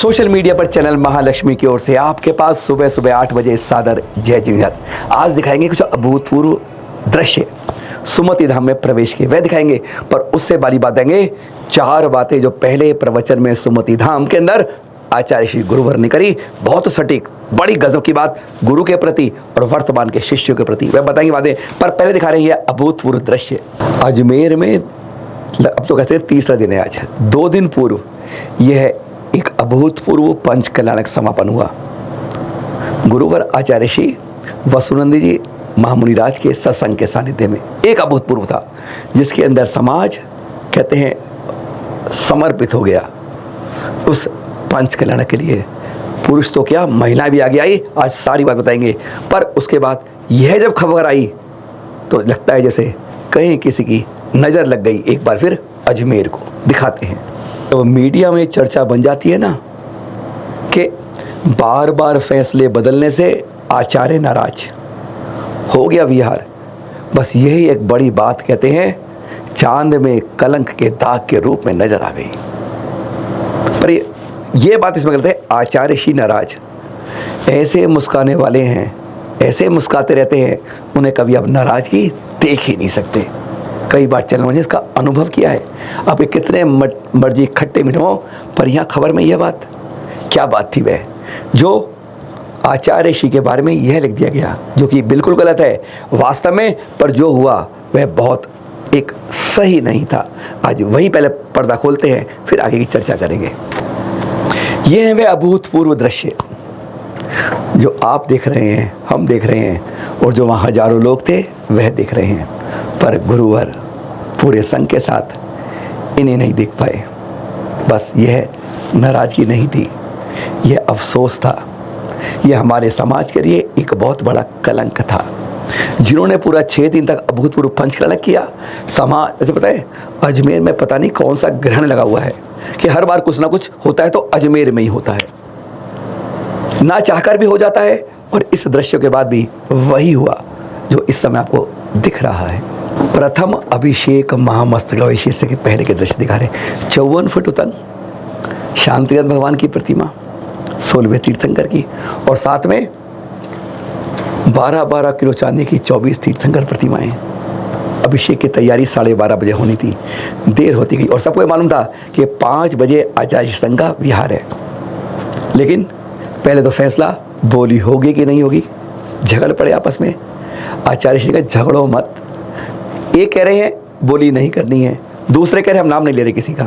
Social media पर channel Mahalakshmi की ओर से आपके पास सुबह सुबह 8 बजे सादर जय जिंगत। आज दिखाएंगे कुछ अभूतपूर्व दृश्य सुमति धाम में प्रवेश के, वह दिखाएंगे। पर उससे बड़ी बात देंगे 4 बातें जो पहले प्रवचन में सुमति धाम के अंदर आचार्य श्री गुरुवर ने करी, बहुत सटीक, बड़ी गजब की बात गुरु के प्रति और वर्तमान के शिष्यों के प्रति, वह बताएंगे बातें। पर पहले दिखा रहे हैं अभूतपूर्व दृश्य अजमेर में। अब तो कहते हैं तीसरा दिन है आज, 2 दिन पूर्व यह एक अभूतपूर्व पंच कल्याणक समापन हुआ। गुरुवर आचार्य श्री वसुनंदी जी महामुनिराज के सत्संग के सानिध्य में एक अभूतपूर्व था, जिसके अंदर समाज कहते हैं समर्पित हो गया उस पंच कल्याणक के लिए। पुरुष तो क्या, महिला भी आगे आई, आज सारी बात बताएंगे। पर उसके बाद यह जब खबर आई तो लगता है जैसे कहीं किसी की नज़र लग गई। एक बार फिर अजमेर को दिखाते हैं। तो मीडिया में चर्चा बन जाती है ना कि बार बार फैसले बदलने से आचार्य नाराज हो गया विहार। बस यही एक बड़ी बात कहते हैं चांद में कलंक के दाग के रूप में नजर आ गई। पर ये बात इसमें गलत है, आचार्य श्री नाराज ऐसे मुस्काने वाले हैं, ऐसे मुस्काते रहते हैं, उन्हें कभी आप नाराजगी देख ही नहीं सकते। कई बार चैनल में इसका अनुभव किया है। अब ये कितने मर्जी खट्टे मीठे हो, पर यहाँ खबर में यह बात, क्या बात थी वह जो आचार्य श्री के बारे में यह लिख दिया गया, जो कि बिल्कुल गलत है वास्तव में। पर जो हुआ वह बहुत एक सही नहीं था। आज वही पहले पर्दा खोलते हैं, फिर आगे की चर्चा करेंगे। ये है वह अभूतपूर्व दृश्य जो आप देख रहे हैं, हम देख रहे हैं, और जो वहाँ हजारों लोग थे वह देख रहे हैं। पर गुरुवर पूरे संघ के साथ इन्हें नहीं देख पाए। बस यह नाराजगी नहीं थी, यह अफसोस था। यह हमारे समाज के लिए एक बहुत बड़ा कलंक था। जिन्होंने पूरा 6 दिन तक अभूतपूर्व पंच कल्याणक किया, समाज ऐसे पता है अजमेर में पता नहीं कौन सा ग्रहण लगा हुआ है कि हर बार कुछ ना कुछ होता है तो अजमेर में ही होता है, ना चाहकर भी हो जाता है। और इस दृश्य के बाद भी वही हुआ जो इस समय आपको दिख रहा है। प्रथम अभिषेक महामस्तकाभिषेक से पहले के दृश्य दिखा रहे। 54 फुट उतन शांतिनाथ भगवान की प्रतिमा 16वें तीर्थंकर की, और साथ में 12-12 किलो चांदी की 24 तीर्थंकर प्रतिमाएं। अभिषेक की तैयारी 12:30 बजे होनी थी, देर होती गई। और सबको मालूम था कि 5 बजे आचार्य संघ का विहार है। लेकिन पहले तो फैसला बोली होगी कि नहीं होगी, झगड़ पड़े आपस में। आचार्य श्री का झगड़ो मत, एक कह रहे हैं बोली नहीं करनी है, दूसरे कह रहे हैं हम नाम नहीं ले रहे किसी का,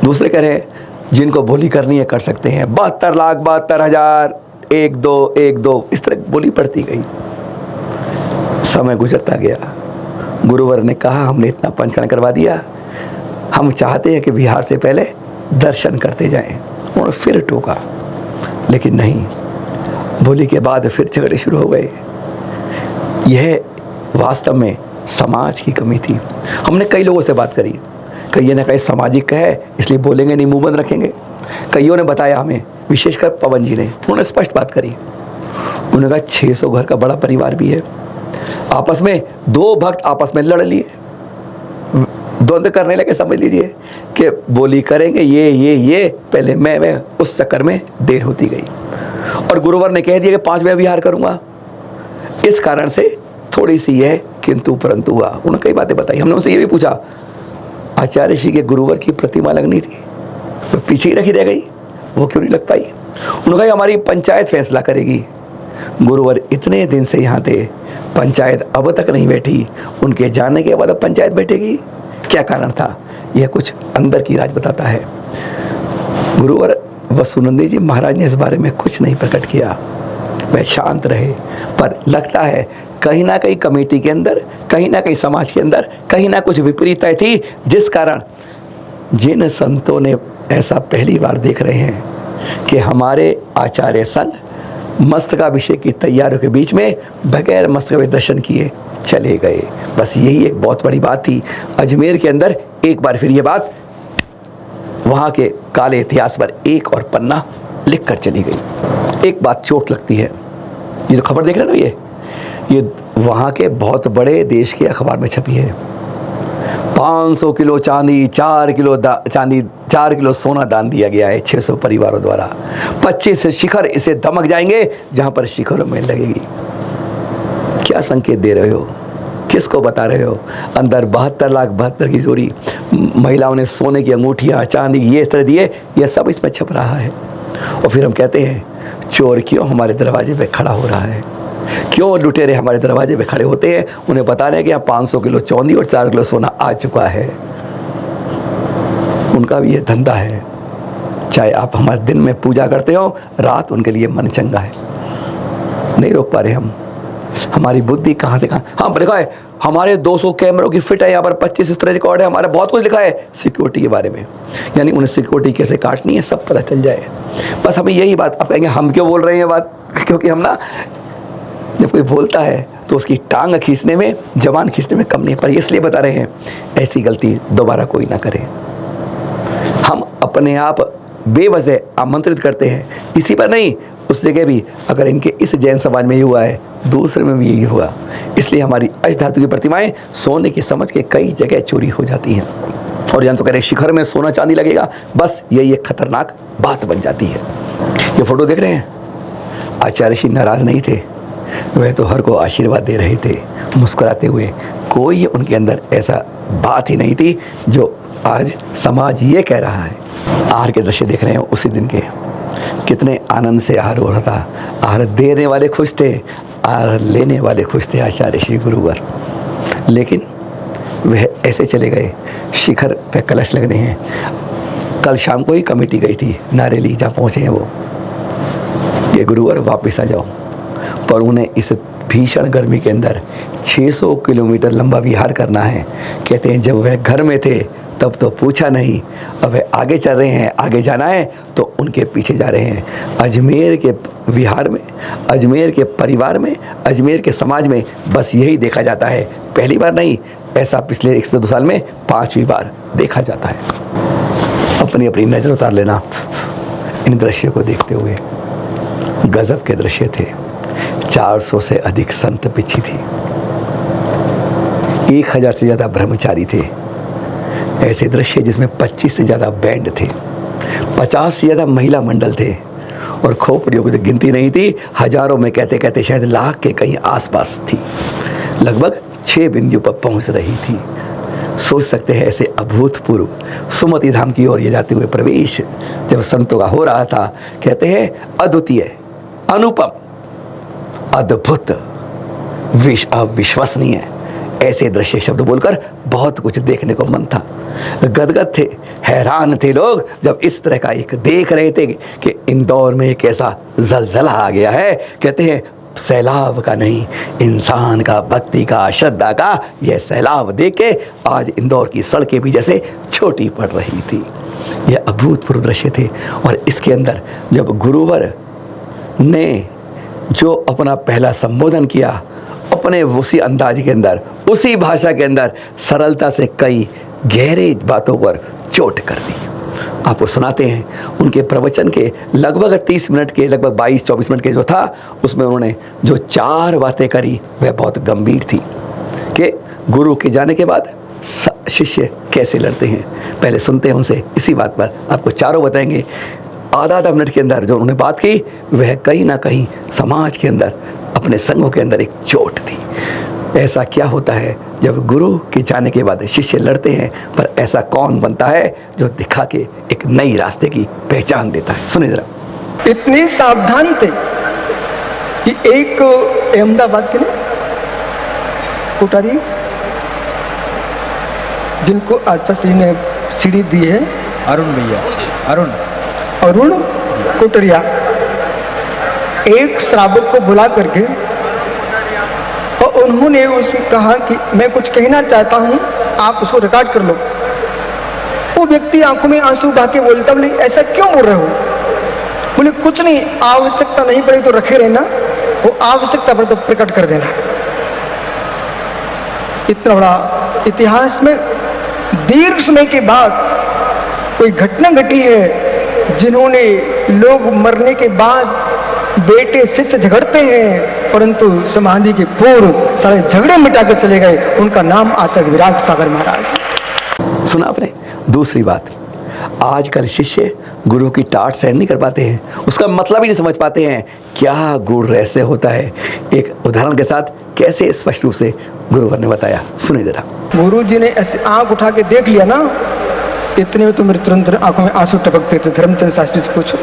दूसरे कह रहे हैं जिनको बोली करनी है कर सकते हैं। 72,72,000 1-2 इस तरह बोली पड़ती गई। समय गुजरता गया। गुरुवर ने कहा हमने इतना पंचकरण करवा दिया, हम चाहते हैं कि विहार से पहले दर्शन करते जाएं। और फिर टोका, लेकिन नहीं, बोली के बाद फिर झगड़े शुरू हो गए। यह वास्तव में समाज की कमी थी। हमने कई लोगों से बात करी, कई ने कहा सामाजिक है इसलिए बोलेंगे नहीं, मुंह बंद रखेंगे। कईयों ने बताया हमें, विशेषकर पवन जी ने, उन्होंने स्पष्ट बात करी। उन्होंने कहा 600 घर का बड़ा परिवार भी है, आपस में 2 भक्त आपस में लड़ लिए, द्वंद्व करने लगे। समझ लीजिए कि बोली करेंगे ये पहले मैं उस चक्कर में देर होती गई। और गुरुवर ने कह दिया कि 5 बजे विहार करूंगा। इस कारण से थोड़ी सी यह किंतु परंतु हुआ। उन्होंने कई बातें बताई। हमने उनसे ये भी पूछा आचार्य श्री के गुरुवर की प्रतिमा लगनी थी, तो पीछे ही रखी रह गई, वो क्यों नहीं लग पाई? उन्होंने कहा हमारी पंचायत फैसला करेगी। गुरुवर इतने दिन से यहाँ थे, पंचायत अब तक नहीं बैठी, उनके जाने के बाद अब पंचायत बैठेगी? क्या कारण था? यह कुछ अंदर की राज बताता है। गुरुवर वसुनंदी जी महाराज ने इस बारे में कुछ नहीं प्रकट किया, वह शांत रहे। पर लगता है कहीं ना कहीं कमेटी के अंदर, कहीं ना कहीं समाज के अंदर, कहीं ना कुछ विपरीतताएं थी, जिस कारण जिन संतों ने ऐसा पहली बार देख रहे हैं कि हमारे आचार्य संघ मस्तकाभिषेक की तैयारियों के बीच में बगैर मस्तकाभिषेक दर्शन किए चले गए। बस यही एक बहुत बड़ी बात थी अजमेर के अंदर। एक बार फिर ये बात वहाँ के काले इतिहास पर एक और पन्ना लिख कर चली गई। एक बात चोट लगती है, ये जो खबर देख रहे हैं ना, ये वहाँ के बहुत बड़े देश के अखबार में छपी है। 500 किलो चांदी, 4 किलो चांदी, 4 किलो सोना दान दिया गया है 600 परिवारों द्वारा। 25 शिखर इसे दमक जाएंगे जहां पर शिखरों में लगेगी। क्या संकेत दे रहे हो, किसको बता रहे हो? अंदर 72,72,000 की चोरी, महिलाओं ने सोने की अंगूठियाँ, चांदी ये इस तरह दिए, ये सब इसमें छप रहा है। और फिर हम कहते हैं चोर क्यों हमारे दरवाजे पे खड़ा हो रहा है, क्यों लुटेरे हमारे दरवाजे पे खड़े होते हैं? उन्हें बता रहे हैं कि यहाँ 500 किलो चांदी और 4 किलो सोना आ चुका है। उनका भी ये धंधा है। चाहे आप हमारे दिन में पूजा करते हो, रात उनके लिए मन चंगा है। नहीं रोक पा रहे हम। हमारी बुद्धि कहाँ से कहाँ। हाँ लिखा है हमारे 200 कैमरों की फिट है, यहाँ पर 25 इस तरह रिकॉर्ड है, हमारा बहुत कुछ लिखा है सिक्योरिटी के बारे में। यानी उन्हें सिक्योरिटी कैसे काटनी है सब पता चल जाए। बस हमें यही बात, आप कहेंगे हम क्यों बोल रहे हैं ये बात, क्योंकि हम ना जब कोई बोलता है तो उसकी टांग खींचने में, जवान खींचने में कम नहीं, पर इसलिए बता रहे हैं ऐसी गलती दोबारा कोई ना करे। हम अपने आप बेवजह आमंत्रित करते हैं, इसी पर नहीं उस जगह भी। अगर इनके इस जैन समाज में ये हुआ है, दूसरे में भी यही हुआ। इसलिए हमारी अष्टधातु की प्रतिमाएं सोने की समझ के कई जगह चोरी हो जाती हैं। और यहाँ तो कह रहे शिखर में सोना चांदी लगेगा, बस यही एक खतरनाक बात बन जाती है। ये फोटो देख रहे हैं, आचार्य श्री नाराज नहीं थे, वह तो हर को आशीर्वाद दे रहे थे मुस्कुराते हुए। कोई उनके अंदर ऐसा बात ही नहीं थी जो आज समाज ये कह रहा है। आहार के दृश्य देख रहे हैं उसी दिन के, कितने आनंद से आहार हो रहा था। आहार देने वाले खुश थे, आहार लेने वाले खुश थे आचार्य श्री गुरुवर। लेकिन वह ऐसे चले गए। शिखर पे कलश लगने हैं। कल शाम को ही कमेटी गई थी नारेली, जहाँ पहुँचे हैं वो, ये गुरुवर वापस आ जाओ। पर उन्हें इस भीषण गर्मी के अंदर 600 किलोमीटर लंबा विहार करना है। कहते हैं जब वह घर में थे तब तो पूछा नहीं, अब वह आगे चल रहे हैं, आगे जाना है तो उनके पीछे जा रहे हैं। अजमेर के विहार में, अजमेर के परिवार में, अजमेर के समाज में बस यही देखा जाता है। पहली बार नहीं, ऐसा पिछले 102 साल में 5वीं बार देखा जाता है। अपनी अपनी नज़र उतार लेना इन दृश्यों को देखते हुए। गजब के दृश्य थे। 400 से अधिक संत पिछी थी, 1000 से ज़्यादा ब्रह्मचारी थे। ऐसे दृश्य जिसमें 25 से ज़्यादा बैंड थे, 50 से ज़्यादा महिला मंडल थे, और खोपड़ियों की तो गिनती नहीं थी, हजारों में कहते कहते शायद लाख के कहीं आसपास थी। लगभग 6 बिंदु पर पहुंच रही थी। सोच सकते हैं ऐसे अभूतपूर्व सुमति धाम की ओर ये जाते हुए प्रवेश जब संतों का हो रहा था। कहते हैं अद्वितीय, अनुपम, अद्भुत, अविश्वसनीय, ऐसे दृश्य शब्द बोलकर बहुत कुछ देखने को मन था। गदगद थे, हैरान थे लोग जब इस तरह का एक देख रहे थे कि इंदौर में एक ऐसा जलजला आ गया है। कहते हैं सैलाब का नहीं, इंसान का, भक्ति का, श्रद्धा का यह सैलाब देख के आज इंदौर की सड़कें भी जैसे छोटी पड़ रही थी। यह अभूतपूर्व दृश्य थे। और इसके अंदर जब गुरुवर ने जो अपना पहला संबोधन किया, अपने उसी अंदाज के अंदर, उसी भाषा के अंदर सरलता से कई गहरी बातों पर चोट कर दी। आपको सुनाते हैं उनके प्रवचन के लगभग 30 मिनट के, लगभग 22-24 मिनट के जो था, उसमें उन्होंने जो 4 बातें करी वह बहुत गंभीर थी कि गुरु के जाने के बाद शिष्य कैसे लड़ते हैं। पहले सुनते हैं उनसे, इसी बात पर आपको चारों बताएंगे। आधा मिनट के अंदर जो उन्होंने बात की वह कहीं ना कहीं समाज के अंदर, अपने संघों के अंदर एक चोट थी। ऐसा क्या होता है जब गुरु के जाने के बाद शिष्य लड़ते हैं, पर ऐसा कौन बनता है जो दिखा के एक नई रास्ते की पहचान देता है। सुनिए जरा। इतने सावधान थे कि एक अहमदाबाद के कोठारी जिनको आचार्य श्री ने सीढ़ी दी है, अरुण भैया, अरुण कोटरिया, एक श्रावक को बुला करके और उन्होंने उससे कहा कि मैं कुछ कहना चाहता हूं, आप उसको रिकॉर्ड कर लो। वो व्यक्ति आंखों में आंसू बहा के बोलता, बोले ऐसा क्यों बोल रहे हो? बोले कुछ नहीं, आवश्यकता नहीं पड़ी तो रखे रहना, वो आवश्यकता पड़े तो प्रकट कर देना। इतना बड़ा इतिहास में दीर्घ समय के बाद कोई घटना घटी है जिन्होंने लोग मरने के बाद बेटे शिष्य झगड़ते हैं, परंतु समाधि के पूर्व सारे झगड़े मिटा कर चले गए। उनका नाम आचार्य विराट सागर महाराज। सुना आपने। दूसरी बात, आजकल शिष्य गुरु की टाट सहन नहीं कर पाते हैं, उसका मतलब ही नहीं समझ पाते हैं क्या गुण रहस्य होता है। एक उदाहरण के साथ कैसे स्पष्ट रूप से गुरुवर ने बताया, सुनिए जरा। गुरु जी ने ऐसे आंख उठा के देख लिया ना, इतने में तो मेरे तुरंत आंखों में आंसू टपकते थे। धर्मचंद शास्त्री से पूछो।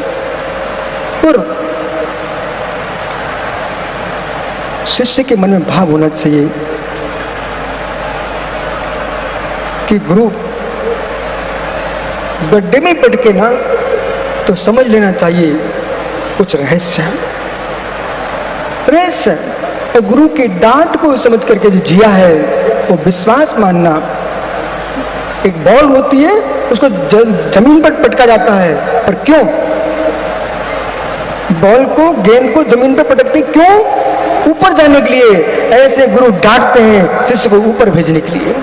और शिष्य के मन में भाव होना चाहिए कि गुरु गड्ढे में पटके ना तो समझ लेना चाहिए कुछ रहस्य है। और गुरु की डांट को समझ करके जो जिया है वो विश्वास मानना। एक बॉल होती है, उसको जमीन पर पटका जाता है, पर क्यों? बॉल को, गेंद को जमीन पर पटकते क्यों? ऊपर जाने के लिए। ऐसे गुरु डांटते हैं शिष्य को ऊपर भेजने के लिए।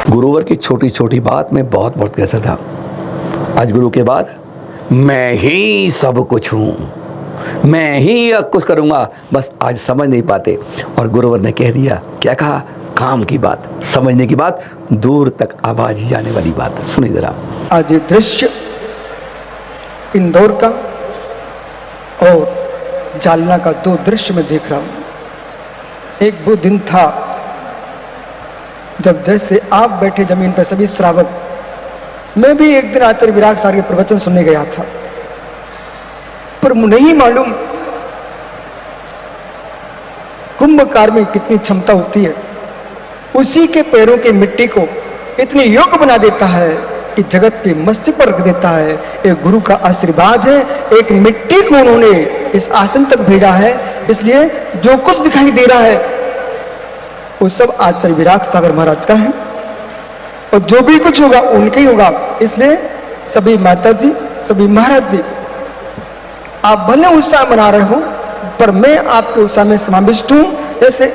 गुरुवर की छोटी छोटी बात में बहुत बहुत कैसा था। आज गुरु के बाद मैं ही सब कुछ हूँ, मैं ही अब कुछ करूँगा, बस आज समझ नहीं पाते। और गुरुवर ने कह दिया, क्या कहा? काम की बात, समझने की बात, दूर तक आवाज ही जाने वाली बात। सुनिए जरा। आज ये दृश्य इंदौर का और जालना का दो दृश्य में देख रहा हूं। एक वो दिन था जब जैसे आप बैठे जमीन पर सभी श्रावक, मैं भी एक दिन आचार्य विराग सार के प्रवचन सुनने गया था, पर नहीं मालूम कुंभकार में कितनी क्षमता होती है। उसी के पैरों की मिट्टी को इतने योग्य बना देता है कि जगत के मस्तिष्क पर रख देता है। एक गुरु का आशीर्वाद है, एक मिट्टी को उन्होंने इस आसन तक भेजा है। इसलिए जो कुछ दिखाई दे रहा है वो सब आचार्य विराग सागर महाराज का है, और जो भी कुछ होगा उनके ही होगा। इसलिए सभी माता जी, सभी महाराज जी, आप भले उत्साह मना रहे हो, पर मैं आपके उत्साह में समाविष्ट हूं। जैसे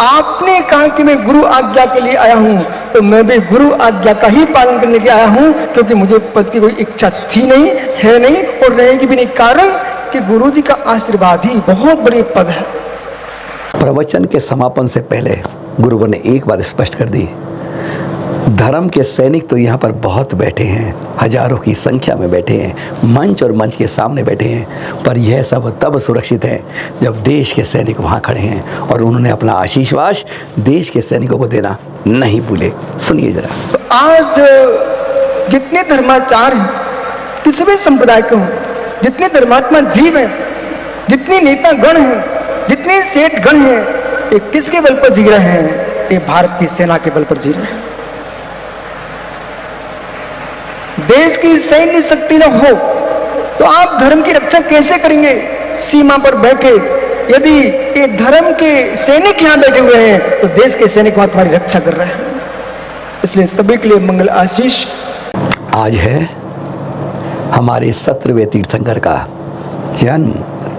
आपने कहा कि मैं गुरु आज्ञा के लिए आया हूं, तो मैं भी गुरु आज्ञा का ही पालन करने के लिए आया हूं, क्योंकि मुझे पद की कोई इच्छा थी नहीं, है नहीं और रहेगी भी नहीं। कारण कि गुरु जी का आशीर्वाद ही बहुत बड़ी पद है। प्रवचन के समापन से पहले गुरुवर ने एक बात स्पष्ट कर दी, धर्म के सैनिक तो यहाँ पर बहुत बैठे हैं, हजारों की संख्या में बैठे हैं, मंच और मंच के सामने बैठे हैं, पर यह सब तब सुरक्षित है जब देश के सैनिक वहाँ खड़े हैं। और उन्होंने अपना आशीर्वाद देश के सैनिकों को देना नहीं भूले। सुनिए जरा। तो आज जितने धर्माचार हैं, किसी भी संप्रदाय के हों, जितने धर्मात्मा जीव हैं, जितने नेता गण हैं, जितने सेठ गण हैं, ये किसके बल पर जी रहे हैं? ये भारत की सेना के बल पर जी रहे हैं। देश की सैन्य शक्ति न हो तो आप धर्म की रक्षा कैसे करेंगे? सीमा पर बैठे यदि ये धर्म के सैनिक यहां बैठे हुए हैं तो देश के सैनिक वहां तुम्हारी रक्षा कर रहे हैं। इसलिए सभी के लिए मंगल आशीष। आज है हमारे 17वें तीर्थंकर का जन्म,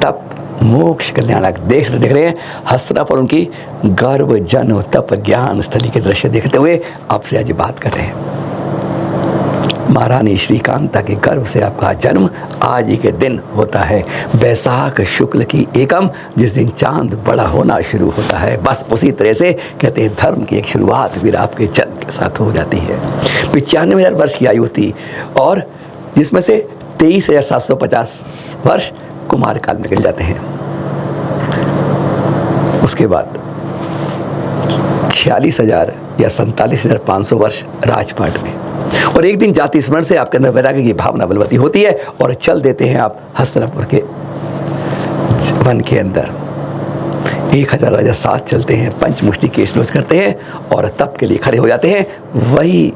तप, मोक्ष, कल्याणक। देख रहे हैं हस्तिनापुर उनकी गर्भ, जन्म, तप, ज्ञान स्थली के दृश्य देखते हुए आपसे आज बात कर रहे हैं। महारानी श्रीकांता के गर्भ से आपका जन्म आज ही के दिन होता है, बैसाख शुक्ल की एकम, जिस दिन चांद बड़ा होना शुरू होता है। बस उसी तरह से कहते हैं धर्म की एक शुरुआत फिर आपके जन्म के साथ हो जाती है। 95,000 वर्ष की आयु थी, और जिसमें से 23,750 वर्ष कुमार काल में निकल जाते हैं। उसके बाद 46,000 या 47,500 वर्ष राजपाट में, और एक दिन जाति स्मरण से आपके अंदर वैराग्य की भावना बलवती होती है और चल देते हैं आप हस्तिनापुर के वन के अंदर। 1000 राजा साथ चलते हैं, पंचमुष्टि के श्लोक करते हैं और तप के लिए खड़े हो जाते हैं। वही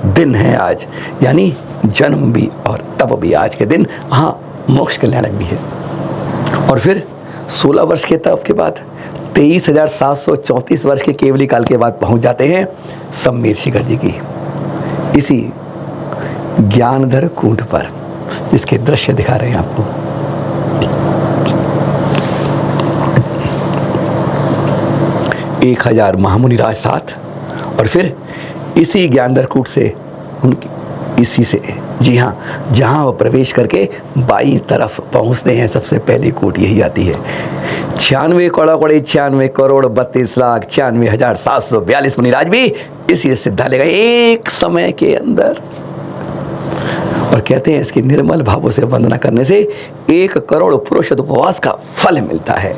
दिन है आज, यानी जन्म भी और तप भी आज के दिन। हाँ, मोक्ष कल्याणक भी है। और फिर 16 वर्ष के तप के बाद 23,734 वर्ष के केवली काल के बाद पहुंच जाते हैं सम्मेद शिखर जी की इसी ज्ञानधर कूट पर, जिसके दृश्य दिखा रहे हैं आपको। एक 1000 महामुनि राज साथ, और फिर इसी ज्ञानधर कूट से उनकी इसी से जी हाँ, जहाँ वो प्रवेश करके बाईं तरफ पहुँचते हैं सबसे पहली कूट यही आती है। 96,96,32,32,96,742 मुनिराज भी इसी सिद्धालय का एक समय के अंदर। और कहते हैं इसकी निर्मल भावों से वंदना करने से 1 करोड़ पुरुष उपवास का फल मिलता है।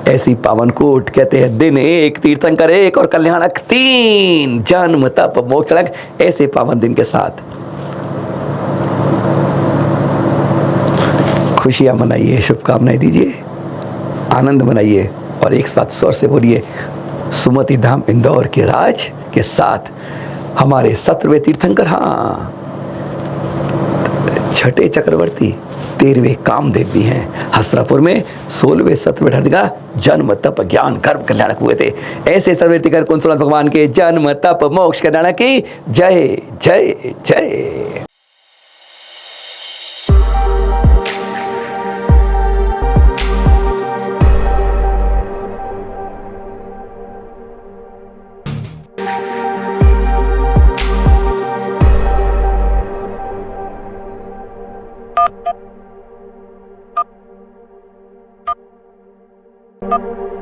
ऐसी पावन कूट कहते हैं दिन एक, तीर्थंकर एक और कल्याणक 3, जन्म तप मोक्ष अलग। ऐसे पावन दिन के साथ खुशियां मनाइए, शुभकामनाएं दीजिए, आनंद मनाइए और एक साथ स्वर से बोलिए सुमति धाम इंदौर के राज के साथ हमारे 17वें तीर्थंकर, हाँ 6ठे चक्रवर्ती 13वें कामदेव भी हैं। हसरापुर में 16वें 17वें धरती का जन्म तप ज्ञान कर्म कल्याणक हुए थे। ऐसे सर्वे तीर्थंकर कुंसुनाथ भगवान के जन्म तप मोक्ष कल्याणक की जय जय जय। you